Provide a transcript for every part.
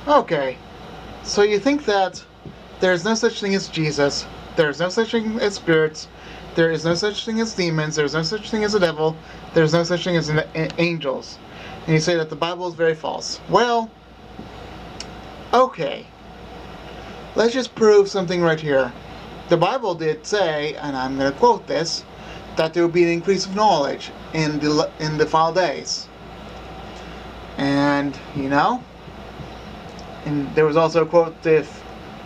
Okay, so you think that there is no such thing as Jesus, there is no such thing as spirits, there is no such thing as demons, there is no such thing as a devil, there is no such thing as angels, and you say that the Bible is very false. Well, okay, let's just prove something right here. The Bible did say, and I'm going to quote this, that there will be an increase of knowledge in the final days. And and there was also a quote: "If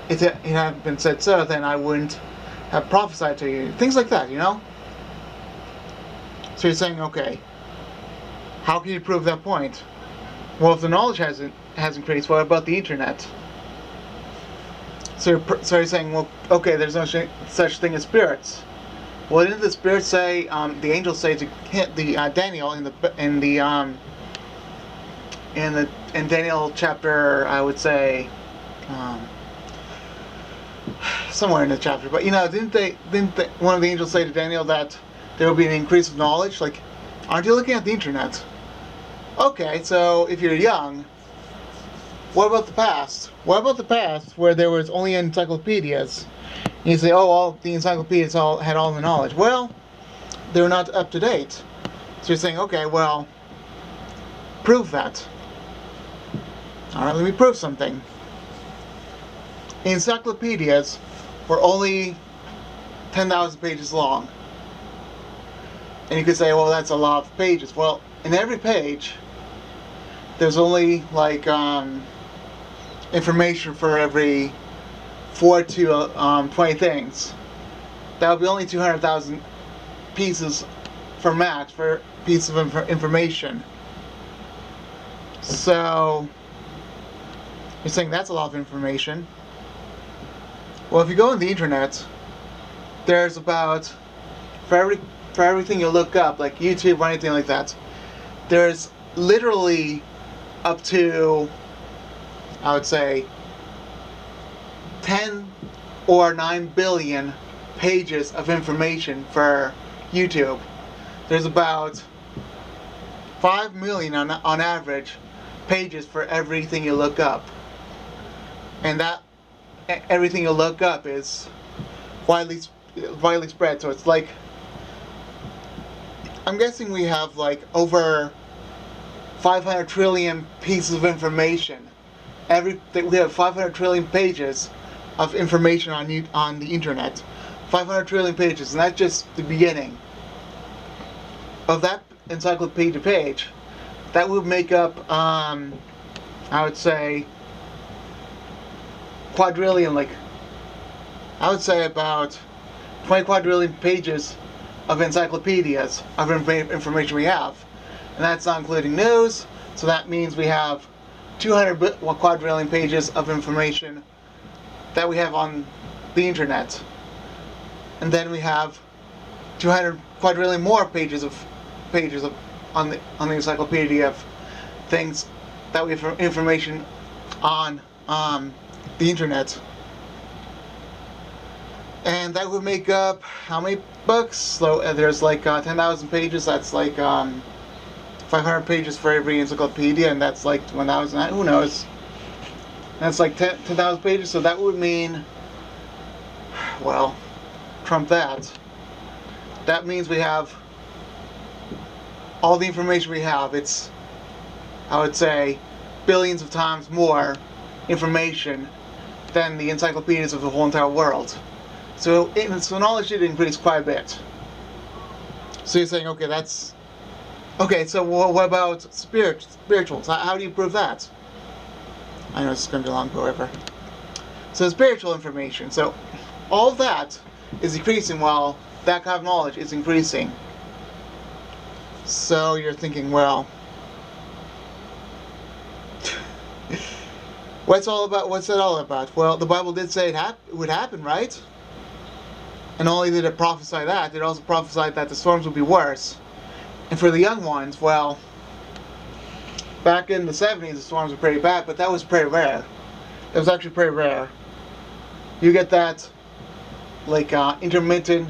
it hadn't been said so, then I wouldn't have prophesied to you." Things like that. So you're saying, okay, how can you prove that point? Well, if the knowledge has increased, what about the internet? So you're saying, well, okay, there's no such thing as spirits. Well, didn't the spirits say, the angels say to hit the Daniel in Daniel chapter, I would say, um, somewhere in the chapter. But didn't one of the angels say to Daniel that there will be an increase of knowledge? Like, aren't you looking at the internet? Okay, so if you're young, what about the past? What about the past where there was only encyclopedias? And you say, oh, all the encyclopedias had all the knowledge. Well, they're not up to date. So you're saying, okay, well, prove that. All right, let me prove something. Encyclopedias were only 10,000 pages long. And you could say, well, that's a lot of pages. Well, in every page, there's only like information for every 4 to 20 things. That would be only 200,000 pieces for max for piece of information. So you're saying that's a lot of information. Well, if you go on the internet, there's about for everything you look up, like YouTube or anything like that, there's literally up to, I would say, 10 or 9 billion pages of information for YouTube. There's about 5 million on average pages for everything you look up. And that everything you look up is widely spread. So it's like, I'm guessing we have like over 500 trillion pieces of information. We have 500 trillion pages of information on the internet. 500 trillion pages, and that's just the beginning of that encyclopedia page. That would make up, I would say, quadrillion, like, I would say about 20 quadrillion pages of encyclopedias of information we have. And that's not including news, so that means we have 200 quadrillion pages of information that we have on the internet. And then we have 200 quadrillion more pages of on the encyclopedia of things that we have information on the internet. And that would make up how many books? So there's like 10,000 pages. That's like 500 pages for every encyclopedia, and that's like 1,000. Who knows? That's like 10,000 pages. So that would mean, well, trump that. That means we have all the information we have. It's, I would say, billions of times more information than the encyclopedias of the whole entire world. So knowledge did increase quite a bit. So you're saying, okay, that's... Okay, so what about spirituals? How do you prove that? I know this is going to be long, but whatever. So spiritual information. So all of that is decreasing while that kind of knowledge is increasing. So you're thinking, well, what's that all about? Well, the Bible did say it would happen, right? And not only did it prophesy that, it also prophesied that the storms would be worse. And for the young ones, well, back in the 70s, the storms were pretty bad, but that was pretty rare. It was actually pretty rare. You get that, like, intermittent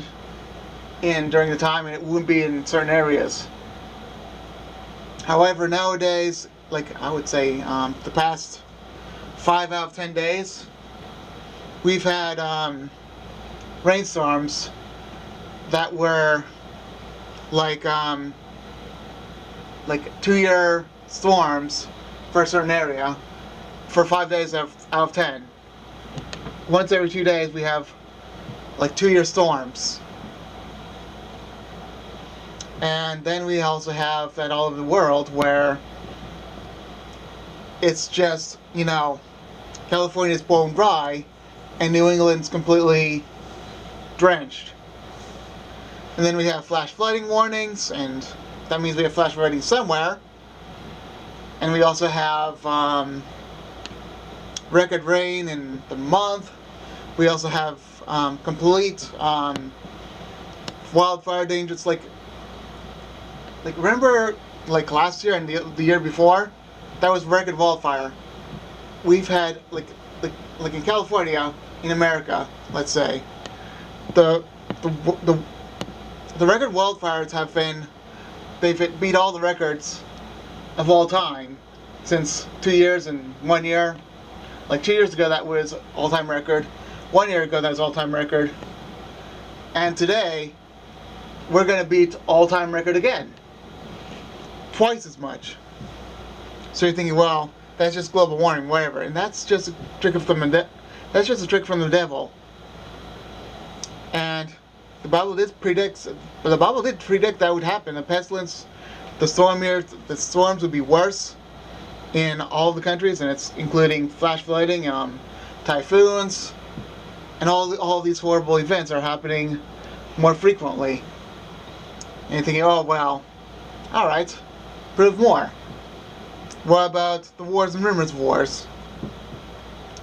during the time, and it wouldn't be in certain areas. However, nowadays, like I would say, the past 5 out of 10 days, we've had rainstorms that were like 2-year storms for a certain area for 5 days out of 10. Once every 2 days we have like 2-year storms. And then we also have that all over the world where it's just, California's bone dry and New England's completely drenched. And then we have flash flooding warnings, and that means we have flash flooding somewhere. And we also have record rain in the month. We also have complete wildfire danger. It's like remember like last year and the year before, that was record wildfire. We've had like in California, in America, let's say, the record wildfires they've beat all the records of all time since 2 years and 1 year. Like 2 years ago that was all-time record. 1 year ago that was all-time record. And today we're going to beat all-time record again. Twice as much. So you're thinking, well, that's just global warming, whatever. And that's just a trick from the devil. And the Bible did predict that would happen. The pestilence, the storms would be worse in all the countries, and it's including flash flooding, typhoons, and all these horrible events are happening more frequently. And you're thinking, oh well, all right, prove more. What about the wars and rumors of wars?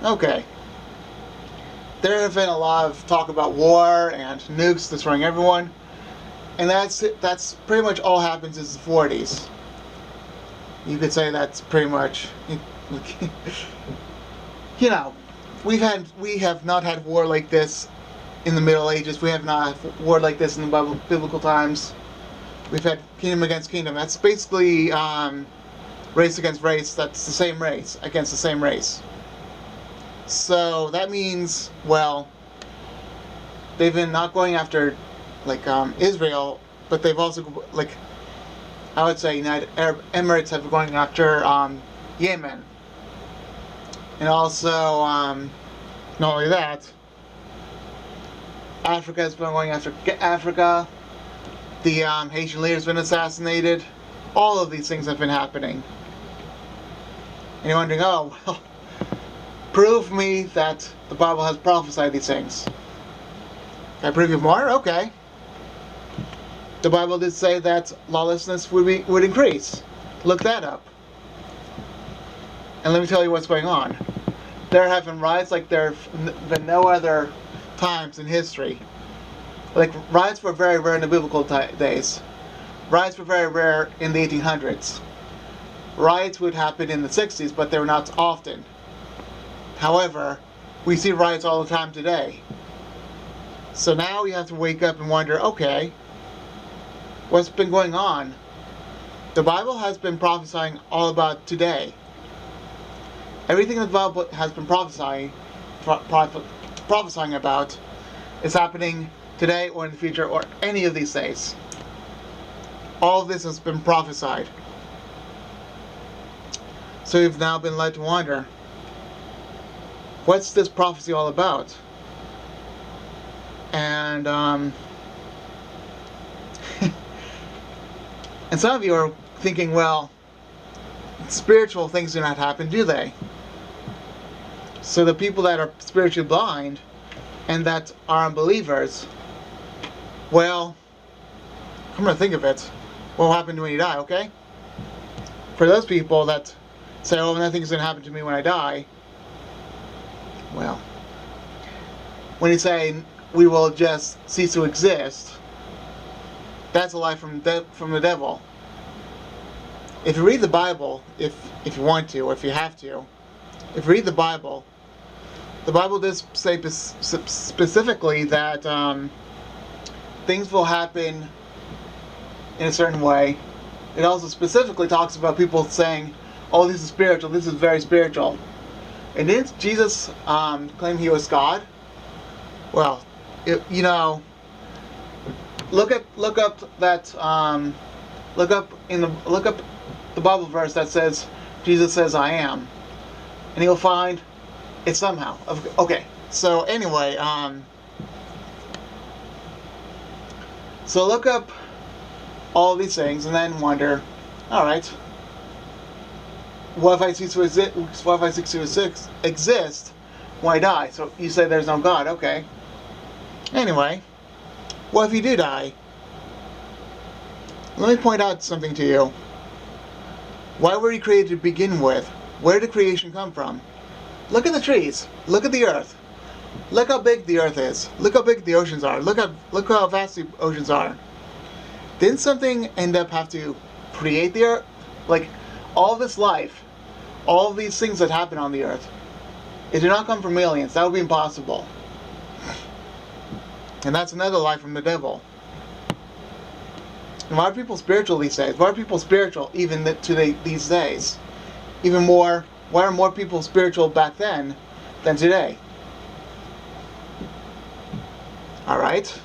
Okay. There have been a lot of talk about war and nukes destroying everyone, and that's pretty much all happened since the 40s. You could say that's pretty much, we have not had war like this in the Middle Ages. We have not had war like this in the biblical times. We've had kingdom against kingdom. That's basically race against race. That's the same race against the same race. So that means, well, they've been not going after Israel, but they've also I would say United Arab Emirates have been going after Yemen, and also not only that, Africa has been going after Africa. The Haitian leader's been assassinated. All of these things have been happening, and you're wondering, oh well. Prove me that the Bible has prophesied these things. Can I prove you more? Okay. The Bible did say that lawlessness would increase. Look that up. And let me tell you what's going on. There have been riots like there have been no other times in history. Like, riots were very rare in the biblical days. Riots were very rare in the 1800s. Riots would happen in the 60s, but they were not often. However, we see riots all the time today. So now we have to wake up and wonder, okay, what's been going on? The Bible has been prophesying all about today. Everything the Bible has been prophesying about is happening today or in the future or any of these days. All of this has been prophesied. So we've now been led to wonder, what's this prophecy all about? And and some of you are thinking, well, spiritual things do not happen, do they? So the people that are spiritually blind and that are unbelievers, well, come to think of it, what will happen when you die, okay? For those people that say, oh, nothing's going to happen to me when I die, well, when you say we will just cease to exist, that's a lie from the devil. If you read the Bible, if you want to, or if you have to, if you read the Bible does say specifically that things will happen in a certain way. It also specifically talks about people saying, oh, this is spiritual, this is very spiritual. And didn't Jesus claim he was God? Well, look up that look up the Bible verse that says Jesus says I am, and you'll find it somehow. Okay. So anyway, so look up all these things and then wonder, all right, what if I cease to exist? What if I cease to exist when I die? So you say there's no God, okay. Anyway, what if you do die? Let me point out something to you. Why were you created to begin with? Where did creation come from? Look at the trees. Look at the earth. Look how big the earth is. Look how big the oceans are. Look how vast the oceans are. Didn't something end up have to create the earth? Like, all this life, all these things that happen on the earth, it did not come from aliens. That would be impossible. And that's another lie from the devil. And why are people spiritual these days? Why are people spiritual even these days? Even more, why are more people spiritual back then than today? Alright?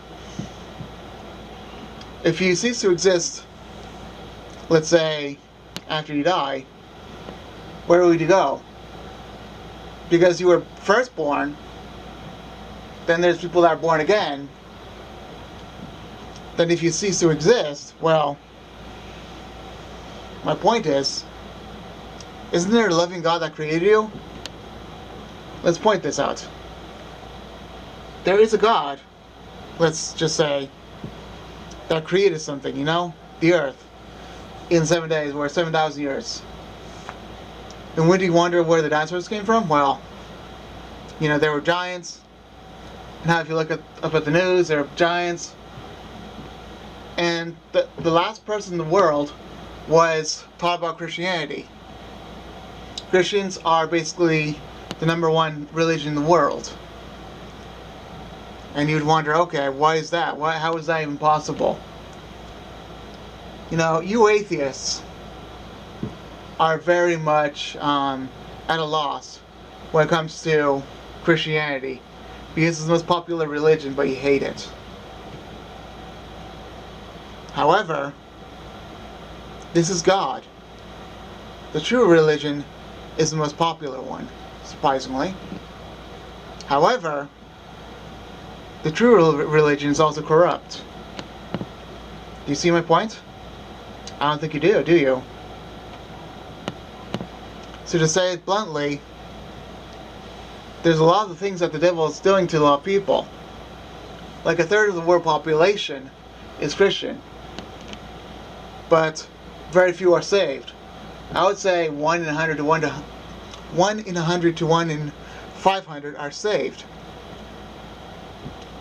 If you cease to exist, let's say, after you die, where would you go? Because you were first born, then there's people that are born again. Then if you cease to exist, well, my point is, isn't there a loving God that created you? Let's point this out. There is a God, let's just say, that created something, the earth, in 7 days, or 7,000 years. And when do you wonder where the dinosaurs came from? Well, there were giants. Now if you look up at the news, there are giants. And the last person in the world was taught about Christianity. Christians are basically the #1 religion in the world. And you'd wonder, okay, why is that? How is that even possible? You atheists are very much at a loss when it comes to Christianity, because it's the most popular religion, but you hate it. However, this is God. The true religion is the most popular one, surprisingly. However, the true religion is also corrupt. Do you see my point? I don't think you do you? So to say it bluntly, there's a lot of the things that the devil is doing to a lot of people. Like 1/3 of the world population is Christian, but very few are saved. I would say 1 in 100 to 1 in 500 are saved.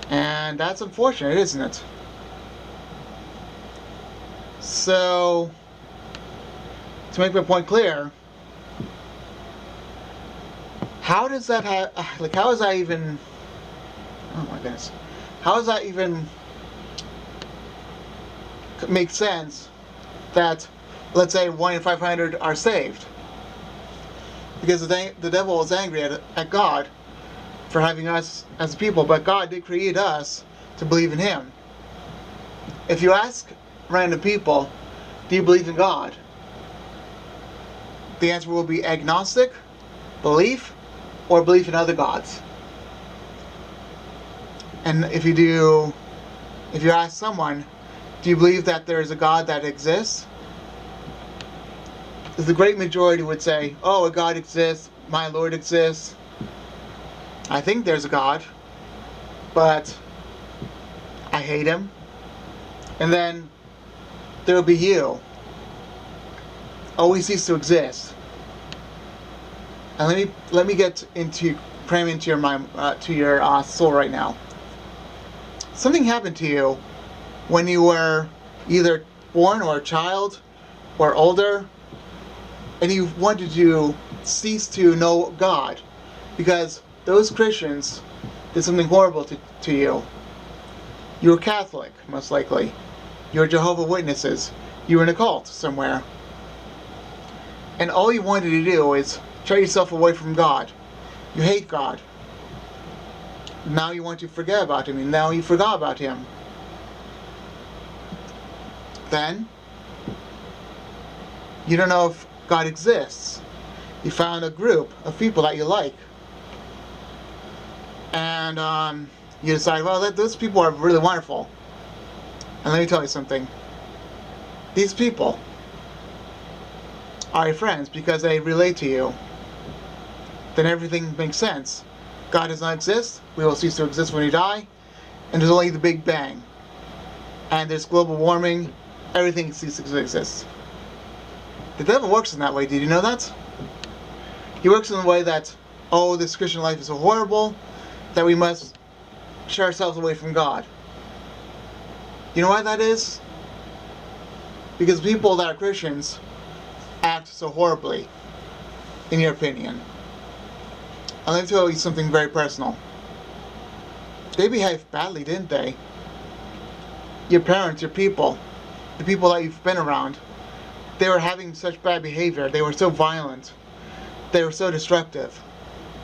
And that's unfortunate, isn't it? So, to make my point clear, how does that how is that even, oh my goodness, how does that even make sense that, let's say, 1 in 500 are saved? Because the devil was angry at God for having us as people, but God did create us to believe in Him. If you ask random people, do you believe in God? The answer will be agnostic, belief, or belief in other gods. And if you ask someone, do you believe that there is a God that exists? The great majority would say, oh, a God exists, my Lord exists. I think there's a God, but I hate Him. And then there will be you. Always cease to exist. And let me get into cram into your mind, to your soul right now. Something happened to you when you were either born or a child or older, and you wanted to cease to know God because those Christians did something horrible to you. You were Catholic, most likely. You were Jehovah's Witnesses. You were in a cult somewhere. And all you wanted to do is turn yourself away from God. You hate God. Now you want to forget about Him, and now you forgot about Him. Then, you don't know if God exists. You found a group of people that you like. And you decide, well, those people are really wonderful. And let me tell you something. These people are your friends because they relate to you. Then everything makes sense. God does not exist. We will cease to exist when we die. And there's only the Big Bang. And there's global warming. Everything ceases to exist. The devil works in that way. Did you know that? He works in the way that, oh, this Christian life is so horrible that we must share ourselves away from God. You know why that is? Because people that are Christians act so horribly, in your opinion. And let me tell you something very personal. They behaved badly, didn't they? Your parents, your people, the people that you've been around, they were having such bad behavior. They were so violent. They were so destructive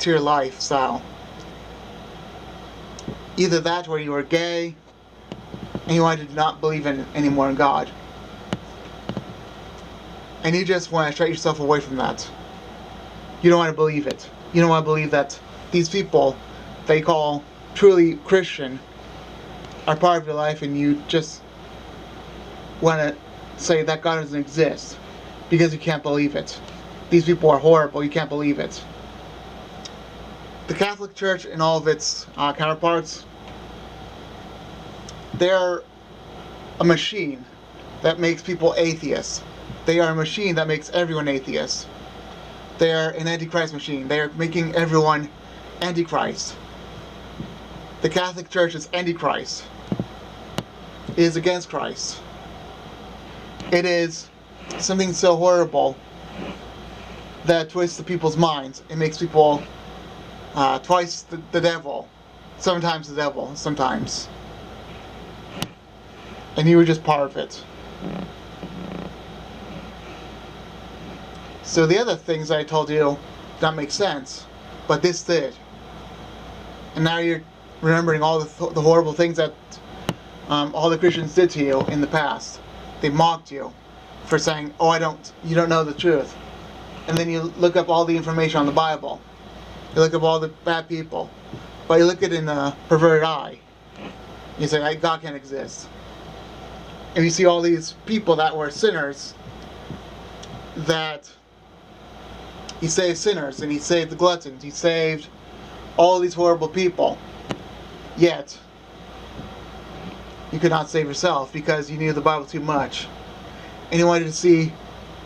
to your lifestyle. Either that or you were gay and you wanted to not believe anymore in God. And you just want to shut yourself away from that. You don't want to believe it. You don't want to believe that these people they call truly Christian are part of your life, and you just want to say that God doesn't exist because you can't believe it. These people are horrible. You can't believe it. The Catholic Church and all of its counterparts, they're a machine that makes people atheists. They are a machine that makes everyone atheist. They are an Antichrist machine. They are making everyone Antichrist. The Catholic Church is Antichrist. It is against Christ. It is something so horrible that twists the people's minds. It makes people twice the devil. Sometimes the devil, sometimes. And you were just part of it. So the other things I told you don't make sense, but this did. And now you're remembering all the horrible things that all the Christians did to you in the past. They mocked you for saying, "Oh, you don't know the truth." And then you look up all the information on the Bible. You look up all the bad people, but you look at it in a perverted eye. You say, "God can't exist." And you see all these people that were sinners, that He saved sinners, and He saved the gluttons. He saved all these horrible people. Yet, you could not save yourself because you knew the Bible too much. And you wanted to see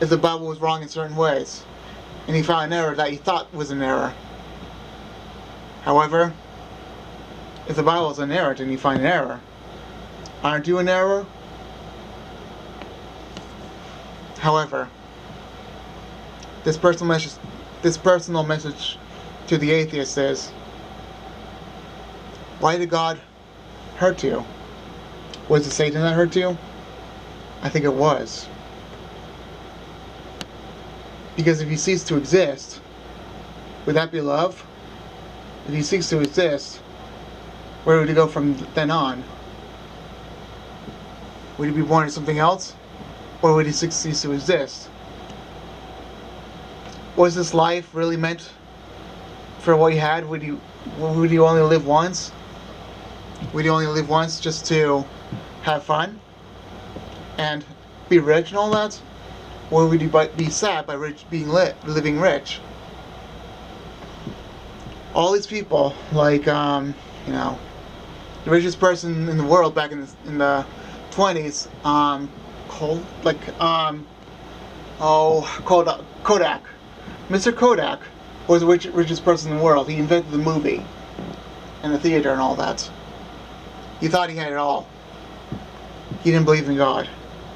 if the Bible was wrong in certain ways. And you found an error that you thought was an error. However, if the Bible is an error, then you find an error. Aren't you an error? However, this personal message to the atheist is, why did God hurt you? Was it Satan that hurt you? I think it was. Because if He ceased to exist, would that be love? If He ceased to exist, where would He go from then on? Would He be born in something else? Or would He cease to exist? Was this life really meant for what you had? Would you only live once? Would you only live once just to have fun and be rich and all that? Or would you be sad by living rich? All these people, like the richest person in the world back in the 20s, Kodak. Mr. Kodak was the richest person in the world. He invented the movie and the theater and all that. He thought he had it all. He didn't believe in God,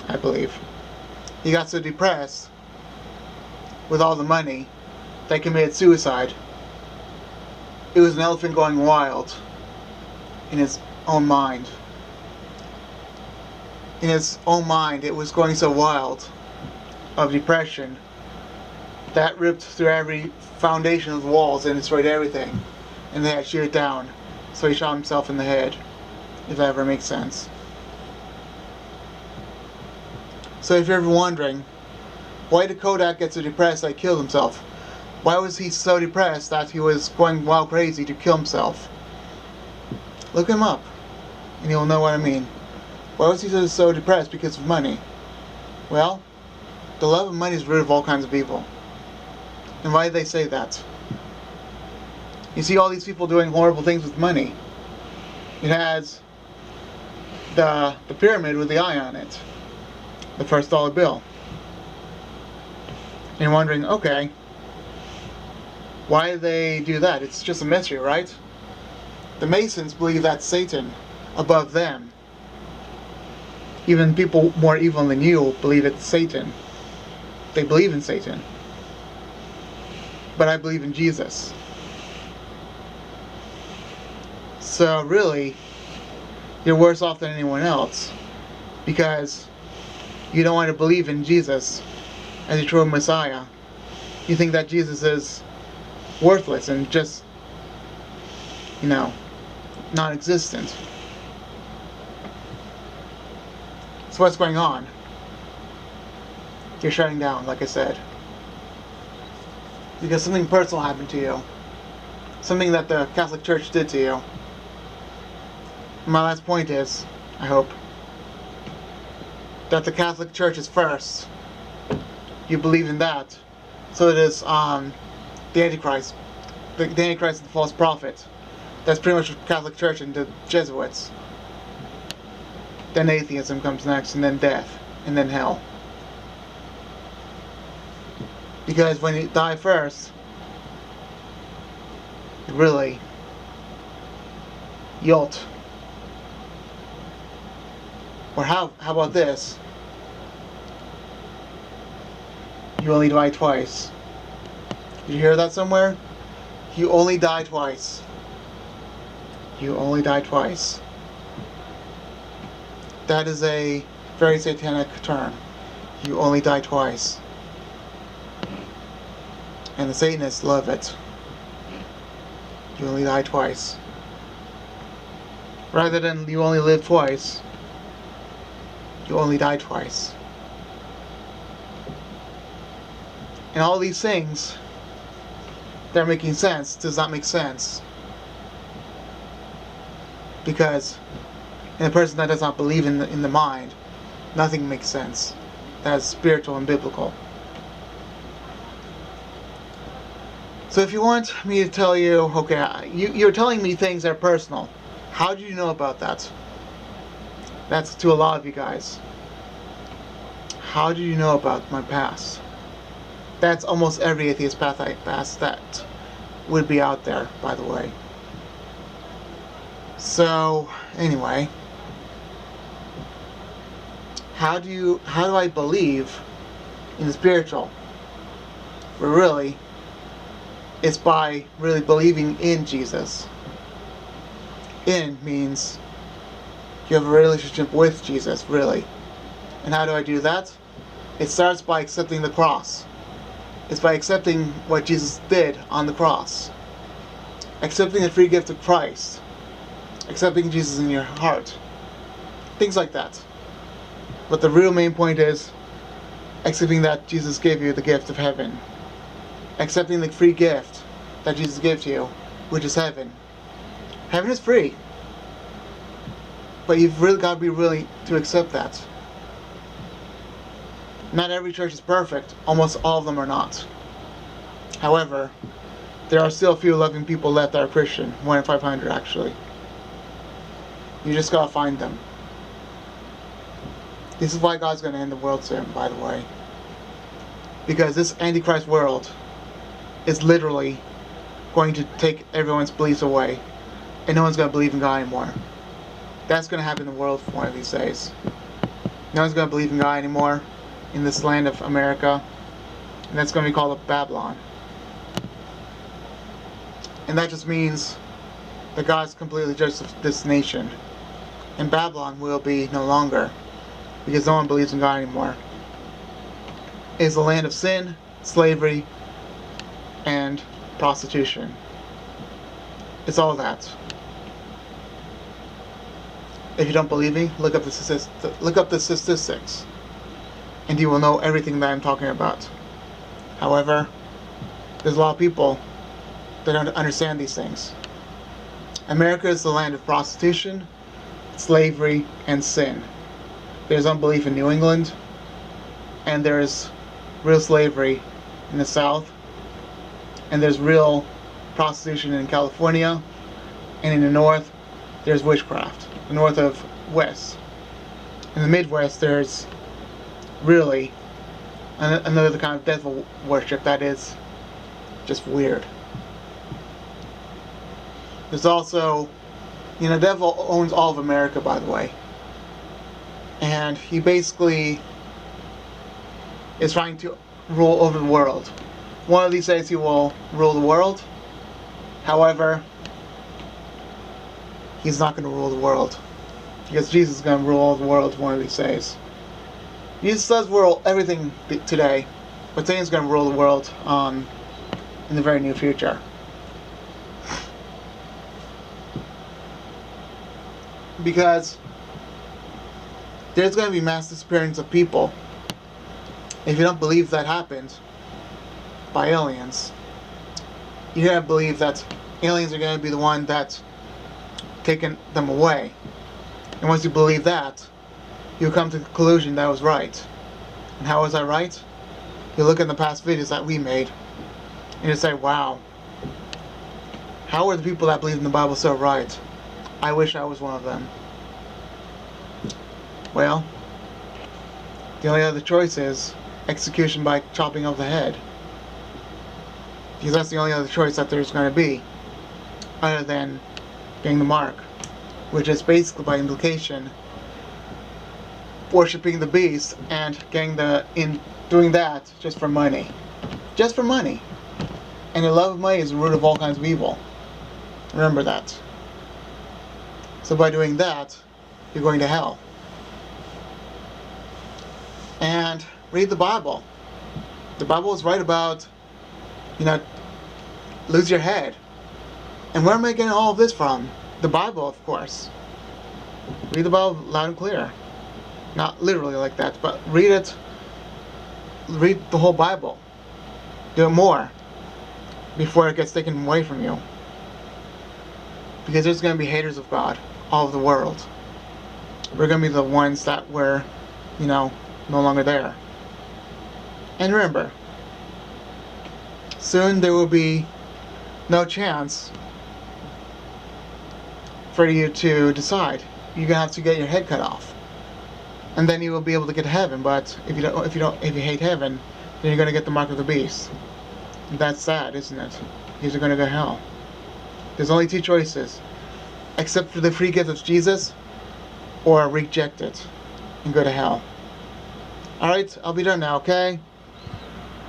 I believe. He got so depressed with all the money that he committed suicide. It was an elephant going wild in his own mind. In his own mind, it was going so wild of depression that ripped through every foundation of the walls and destroyed everything. And they had to shoot it down. So he shot himself in the head, if that ever makes sense. So if you're ever wondering, why did Kodak get so depressed that he killed himself? Why was he so depressed that he was going wild crazy to kill himself? Look him up, and you'll know what I mean. Why was he so depressed? Because of money. Well, the love of money is the root of all kinds of evil. And why did they say that? You see all these people doing horrible things with money. It has the pyramid with the eye on it. The first dollar bill. And you're wondering, okay, why do they do that? It's just a mystery, right? The Masons believe that's Satan above them. Even people more evil than you believe it's Satan. They believe in Satan. But I believe in Jesus. So really, you're worse off than anyone else. Because you don't want to believe in Jesus as your true Messiah. You think that Jesus is worthless and just, non-existent. So what's going on? You're shutting down, like I said. Because something personal happened to you. Something that the Catholic Church did to you. My last point is, I hope, that the Catholic Church is first. You believe in that. So it is the Antichrist. The Antichrist is the false prophet. That's pretty much the Catholic Church and the Jesuits. Then atheism comes next, and then death, and then hell. Because when you die first, really, yolt. Or how about this? You only die twice. Did you hear that somewhere? You only die twice. You only die twice. That is a very satanic term. You only die twice. And the Satanists love it. You only die twice. Rather than you only live twice, you only die twice. And all these things that are making sense does not make sense. Because in a person that does not believe in the mind, nothing makes sense. That is spiritual and biblical. So if you want me to tell you, okay, you're telling me things that are personal. How do you know about that? That's to a lot of you guys. How do you know about my past? That's almost every atheist past that would be out there, by the way. So, anyway, how do I believe in the spiritual? Well, really, it's by really believing in Jesus. In means you have a relationship with Jesus, really. And how do I do that? It starts by accepting the cross. It's by accepting what Jesus did on the cross. Accepting the free gift of Christ. Accepting Jesus in your heart. Things like that. But the real main point is accepting that Jesus gave you the gift of heaven. Accepting the free gift that Jesus gave to you, which is heaven. Heaven is free. But you've really got to be willing to accept that. Not every church is perfect. Almost all of them are not. However, there are still a few loving people left that are Christian. 1 in 500 actually. You just gotta find them. This is why God's gonna end the world soon, by the way. Because this Antichrist world is literally going to take everyone's beliefs away. And no one's gonna believe in God anymore. That's gonna happen in the world one of these days. No one's gonna believe in God anymore in this land of America. And that's gonna be called Babylon. And that just means that God's completely judged this nation. And Babylon will be no longer. Because no one believes in God anymore. It is a land of sin, slavery, and prostitution. It's all that. If you don't believe me, look up the statistics, and you will know everything that I'm talking about. However, there's a lot of people that don't understand these things. America is the land of prostitution, slavery, and sin. There's unbelief in New England, and there's real slavery in the South, and there's real prostitution in California, and in the North, there's witchcraft. The North of West. In the Midwest, there's really another kind of devil worship that is just weird. There's also, the devil owns all of America, by the way. And he basically is trying to rule over the world. One of these days he will rule the world. However, he's not going to rule the world. Because Jesus is going to rule the world one of these days. Jesus does rule everything today, but Satan's going to rule the world in the very near future. Because there's going to be mass disappearance of people. If you don't believe that happened by aliens, you gotta believe that aliens are going to be the one that's taking them away. And once you believe that, you'll come to the conclusion that I was right. And how was I right? You look at the past videos that we made, and you say, wow, how are the people that believe in the Bible so right? I wish I was one of them. Well, the only other choice is execution by chopping off the head. Because that's the only other choice that there's going to be, other than getting the mark, which is basically by implication worshipping the beast and doing that just for money. Just for money. And the love of money is the root of all kinds of evil. Remember that. So by doing that, you're going to hell. And read the Bible. The Bible is right about, lose your head. And where am I getting all of this from? The Bible, of course. Read the Bible loud and clear. Not literally like that, but read it. Read the whole Bible. Do it more before it gets taken away from you. Because there's going to be haters of God all over the world. We're going to be the ones that were, no longer there. And remember, soon there will be no chance for you to decide. You're gonna have to get your head cut off, and then you will be able to get to heaven. But if you hate heaven, then you're gonna get the mark of the beast. That's sad, isn't it? Because you're gonna go to hell. There's only two choices: accept the free gift of Jesus, or reject it and go to hell. Alright, I'll be done now, okay?